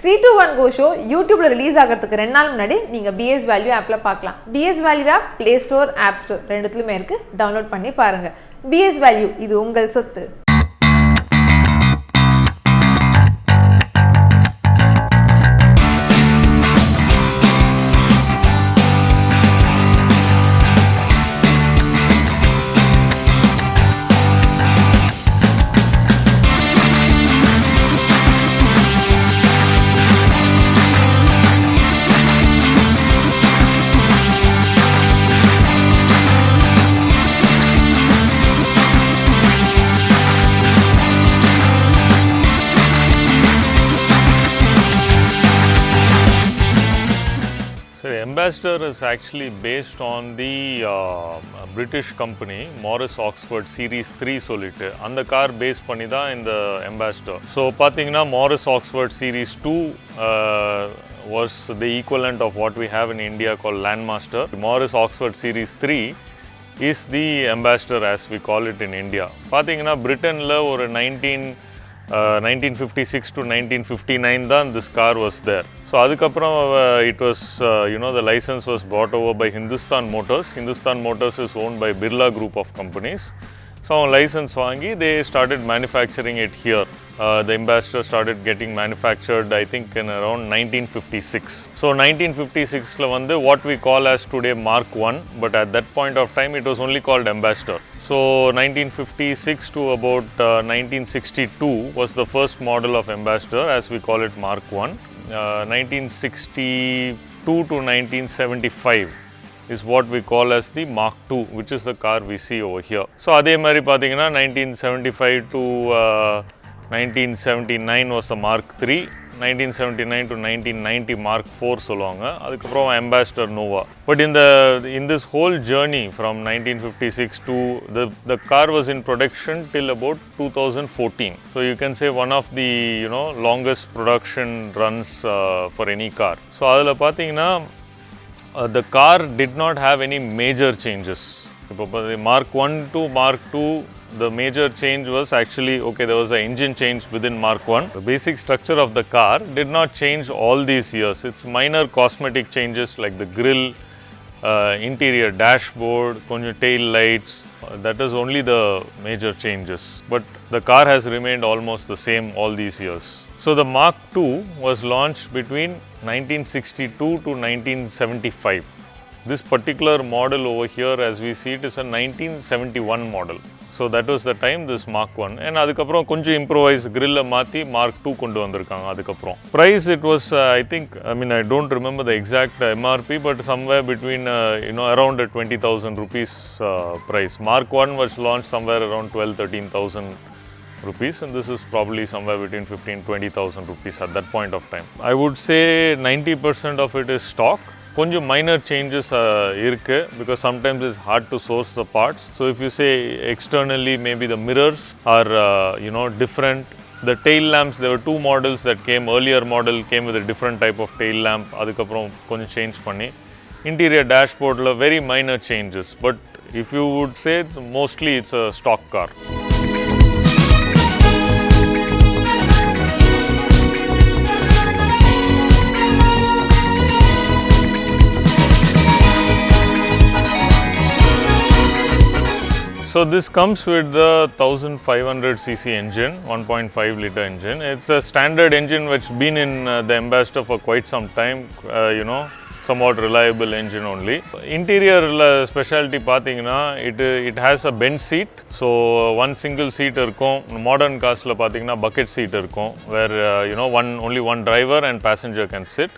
3 to 1 Go Show YouTubeல release ஆகிறதுக்கு 2 நாள் முன்னாடி நீங்க BS Value ஆப்ல பார்க்கலாம். BS Value app Play Store, App Store ரெண்டுத்துலயுமே இருக்கு. டவுன்லோட் பண்ணி பாருங்க. BS Value இது உங்கள் சொத்து. Ambassador is actually based on the British company Morris Oxford Series 3 சொல்லிட்டு அந்த கார் பேஸ் பண்ணி தான் இந்த Ambassador. ஸோ பார்த்தீங்கன்னா Morris Oxford Series 2 was the equivalent of what we have in India called Landmaster. Morris Oxford Series 3 is the Ambassador as we call it in India. பார்த்தீங்கன்னா பிரிட்டனில் ஒரு 1956 to 1959 தான் this car was there. So அதுக்கப்புறம் it was the license was bought over by Hindustan Motors. Hindustan Motors is owned by Birla Group of companies. So license வாங்கி they started manufacturing it here. The Ambassador started getting manufactured I think in around 1956. So 1956ல வந்து what we call as today Mark 1, but at that point of time it was only called Ambassador. So 1956 to about 1962 was the first model of Ambassador as we call it Mark 1. 1962 to 1975 is what we call as the Mark 2, which is the car we see over here. So adhe mari pathina 1975 to 1979 was the Mark 3, 1979 to 1990 Mark 4 சொல்லுவாங்க. அதுக்கப்புறம் Ambassador Nova. But in this whole journey from 1956 to the car was in production till about 2014. So you can say one of the longest production runs for any car. So அதில் பார்த்தீங்கன்னா the car did not have any major changes. இப்போ Mark 1 to Mark 2 the major change was actually there was an engine change within Mark 1. The basic structure of the car did not change all these years. It's minor cosmetic changes like the grille, interior dashboard, konja tail lights. That is only the major changes. But the car has remained almost the same all these years. So the Mark 2 was launched between 1962 to 1975. This particular model over here as we see it is a 1971 model. So that was the time this Mark 1. And அதுக்கப்புறம் கொஞ்சம் improvise grill மாற்றி Mark 2 கொண்டு வந்திருக்காங்க அதுக்கப்புறம். Price it was I don't remember the exact MRP but somewhere between around 20,000 rupees price. Mark 1 was launched somewhere around 12,000-13,000 rupees and this is probably somewhere between 15,000-20,000 rupees at that point of time. I would say 90% of it is stock. கொஞ்சம் minor changes இருக்கு because sometimes it's hard to source the parts. So if you say externally maybe the mirrors are different. The tail lamps, there were two models that came. Earlier model came with a different type of tail lamp. அதுக்கப்புறம் கொஞ்சம் change பண்ணி interior dashboardல very minor changes. But if you would say mostly it's a stock car. So this comes with the 1500cc engine, 1.5 liter engine. It's a standard engine which has been in the Ambassador for quite some time, somewhat reliable engine only. Interior specialty pathina it has a bench seat. So one single seat irkom. Modern cars la pathina bucket seat irkom where only one driver and passenger can sit.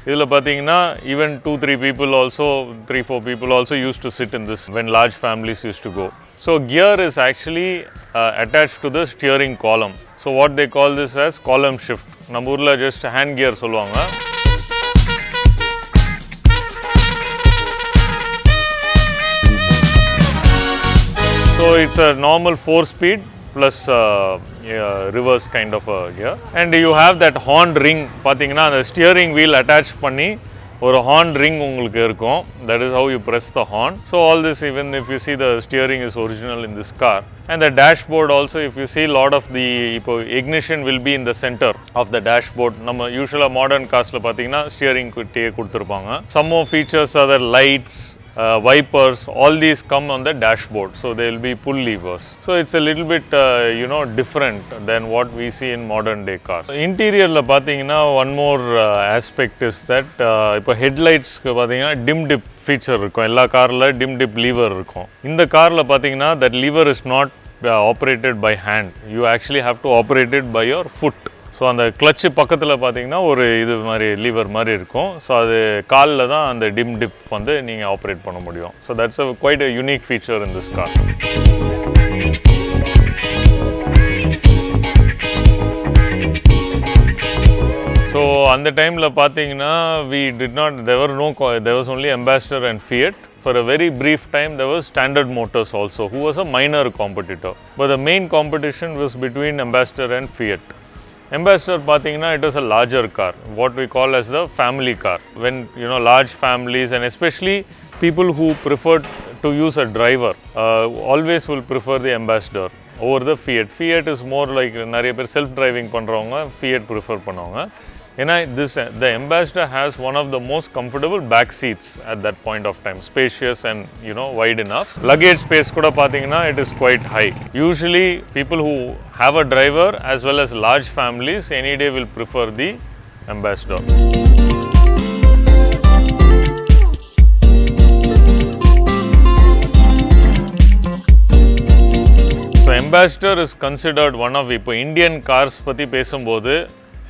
இதில் பார்த்தீங்கன்னா even 2-3 people also 3-4 people also used to sit in this when large families used to go. So gear is actually attached to the steering column. So what they call this as column shift. நம்ம ஊரில் just hand gear சொல்லுவாங்க. So it's a normal 4-speed plus reverse kind of a gear. And you have that horn ring, பார்த்தீங்கன்னா அந்த steering wheel attached பண்ணி ஒரு horn ring உங்களுக்கு இருக்கும். That is how you press the horn. So all this, even if you see the steering is original in this car. And the dashboard also, if you see, lot of the ignition will be in the center of the dashboard. நம்ம யூசுவலாக modern கார்ஸில் பார்த்தீங்கன்னா steering கிட்டே கொடுத்துருப்பாங்க. Some more features are the lights, wipers, all these come on the dashboard, so they will be pull levers. So it's a little bit different than what we see in modern day cars. Interior la pathina one more aspect is that ipo headlights ku pathina dim dip feature irukum. Ella car la dim dip lever irukum. In the car la pathina that lever is not operated by hand. You actually have to operate it by your foot. So அந்த clutch பக்கத்தில் பார்த்தீங்கன்னா ஒரு இது மாதிரி lever மாதிரி இருக்கும். So அது காலில் தான் அந்த டிம் டிப் வந்து நீங்கள் ஆப்ரேட் பண்ண முடியும். So that's a quite a unique feature in this car. So அந்த டைமில் பார்த்தீங்கன்னா there was only Ambassador and Fiat. For a very brief time, there was Standard Motors also, who was a minor competitor. But the main competition was between Ambassador and Fiat. Ambassador pathina, it was a larger car, what we call as the family car. When large families, and especially people who prefer to use a driver, always will prefer the Ambassador over the Fiat. Fiat is more like nariya per self driving பண்றவங்க Fiat prefer பண்ணுவாங்க. The Ambassador has one of the most comfortable back seats at that point of time, spacious and wide enough. Luggage space kuda pathina, it is quite high. Usually people who have a driver as well as large families any day will prefer the Ambassador. So Ambassador is considered one of Indian cars பத்தி பேசும்போது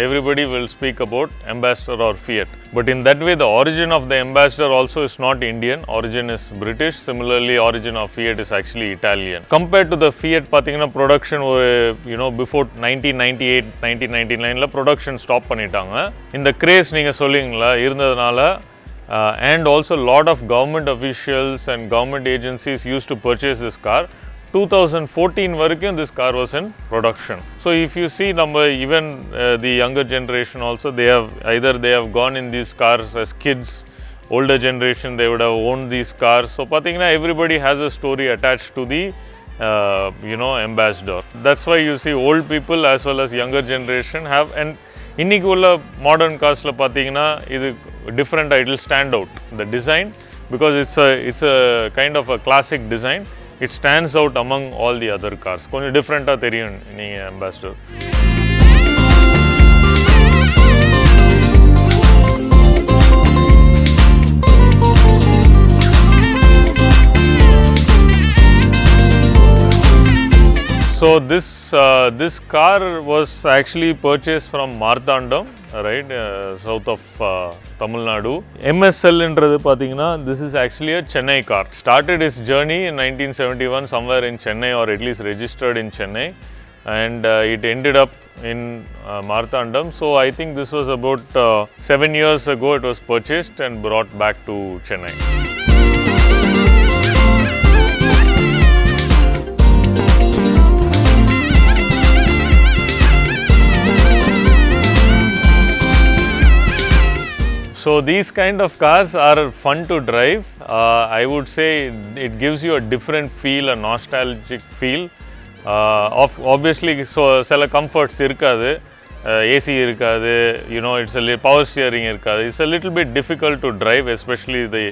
everybody will speak about Ambassador or Fiat. But in that way, the origin of the Ambassador also is not Indian. Origin is British. Similarly, origin of Fiat is actually Italian. Compared to the Fiat, pathina production before 1998, 1999 la production stop பண்ணிட்டாங்க. இந்த craze நீங்க சொல்லுவீங்களா இருந்ததனால and also lot of government officials and government agencies used to purchase this car. 2014 varakum this car was in production. So if you see even the younger generation also, they have gone in these cars as kids. Older generation, they would have owned these cars. So pathina everybody has a story attached to the Ambassador. That's why you see old people as well as younger generation have. And இன்னைக்கு உள்ள modern கார்ஸ்ல பாத்தீங்கன்னா இது different, it will stand out the design because it's a kind of a classic design. It stands out among all the other cars. கொஞ்சம் டிஃப்ரெண்ட்டாக தெரியும் நீங்கள் Ambassador. So this car was actually purchased from Marthandam, right, south of Tamil Nadu. MSL என்றது பாத்தீங்கன்னா this is actually a Chennai car. Started its journey in 1971 somewhere in Chennai, or at least registered in Chennai, and it ended up in Marthandam. So I think this was about 7 years ago it was purchased and brought back to Chennai. So these kind of cars are fun to drive. I would say it gives you a different feel, a nostalgic feel. Obviously, so சில comforts இருக்காது, AC இருக்காது, it's a power steering இருக்காது. It's a little bit difficult to drive, especially the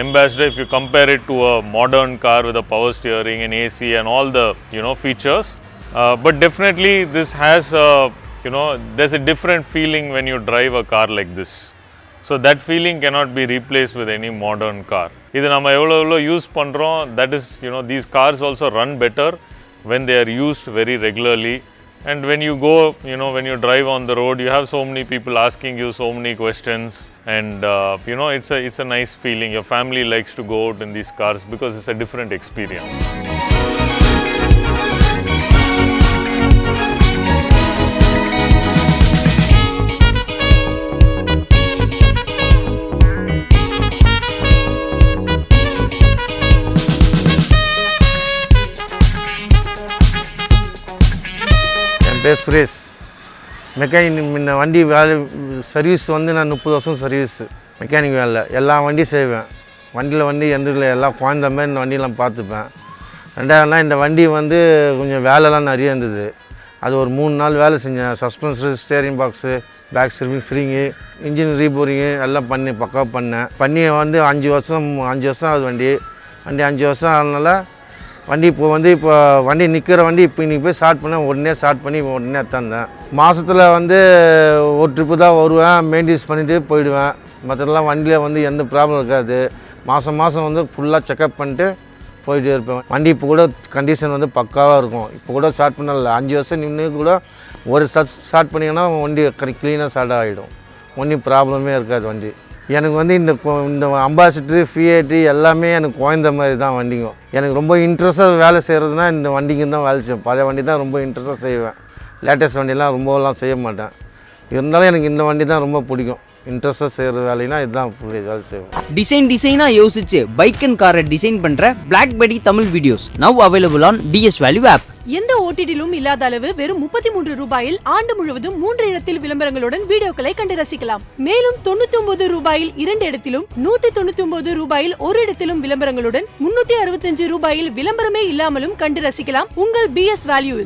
Ambassador. If you compare it to a modern car with a power steering and AC and all the features, but definitely this has there's a different feeling when you drive a car like this. So that feeling cannot be replaced with any modern car. இது நம்ம எவ்வளோ use பண்ணுறோம், that is these cars also run better when they are used very regularly. And when you go, when you drive on the road, you have so many people asking you so many questions, and it's a nice feeling. Your family likes to go out in these cars because it's a different experience. Suresh mechanic முன்ன வண்டி வேலை service வந்து நான் 30 வருஷம் service mechanic வேலை எல்லா வண்டியும் செய்வேன். வண்டியில் வந்து எந்த எல்லாம் குழந்த மாதிரி இந்த வண்டியெலாம் பார்த்துப்பேன். ரெண்டாவதுனா இந்த வண்டி வந்து கொஞ்சம் வேலைலாம் நிறைய இருந்தது. அது ஒரு 3 நாள் வேலை செஞ்சேன். சஸ்பென்சரு, steering box, back spring, engine reboring எல்லாம் பக்காவாக பண்ணி வந்து 5 வருஷம் ஆகுது வண்டி 5 வருஷம் ஆனதுனால வண்டி இப்போ வண்டி நிற்கிற வண்டி இப்போ இன்றைக்கி போய் ஸ்டார்ட் பண்ணேன். உடனே ஸ்டார்ட் பண்ணி உடனே தந்தேன். மாதத்தில் வந்து ஒரு ட்ரிப்பு தான் வருவேன், மெயின்டெனன்ஸ் பண்ணிவிட்டு போயிடுவேன். மற்றதெல்லாம் வண்டியில் வந்து எந்த ப்ராப்ளம் இருக்காது. மாதம் வந்து ஃபுல்லாக செக்கப் பண்ணிட்டு போயிட்டே இருப்பேன். வண்டி இப்போ கூட கண்டிஷன் வந்து பக்காவாக இருக்கும். இப்போ கூட ஸ்டார்ட் பண்ணல 5 வருஷம் நின்று கூட ஒரு ஸ்டார்ட் பண்ணிங்கன்னா வண்டி க்ளீனாக ஸ்டார்ட் ஆகிடும். ஒன்றும் ப்ராப்ளமே இருக்காது வண்டி. எனக்கு வந்து இந்த அம்பாசிடரு, ஃபியேட்டு எல்லாமே எனக்கு குழந்த மாதிரி தான் வண்டிங்க. எனக்கு ரொம்ப இன்ட்ரெஸ்ட்டாக வேலை செய்கிறதுனா இந்த வண்டிங்க தான் வேலை செய்வேன். பழைய வண்டி தான் ரொம்ப இன்ட்ரெஸ்ட்டாக செய்வேன். லேட்டஸ்ட் வண்டிலாம் ரொம்பலாம் செய்ய மாட்டேன். இருந்தாலும் எனக்கு இந்த வண்டி தான் ரொம்ப பிடிக்கும். இன்ட்ரெஸ்ட்டாக செய்கிற வேலைனா இதுதான் வேலை செய்வேன். டிசைனாக யோசிச்சு பைக் அண்ட் காரை டிசைன் பண்ணுற BlackBerry Tamil videos now available on BS Value app. எந்த ஓடிடிலும் இல்லாத அளவு வெறும் 33 ரூபாயில் ஆண்டு முழுவதும் 3 இடத்தில் விளம்பரங்களுடன் வீடியோக்களை கண்டு ரசிக்கலாம். மேலும் 99 ரூபாயில் 2 இடத்திலும் 199 ரூபாயில் 1 இடத்திலும் விளம்பரங்களுடன் 365 ரூபாயில் விளம்பரமே இல்லாமலும் கண்டு ரசிக்கலாம் உங்கள் BS Value.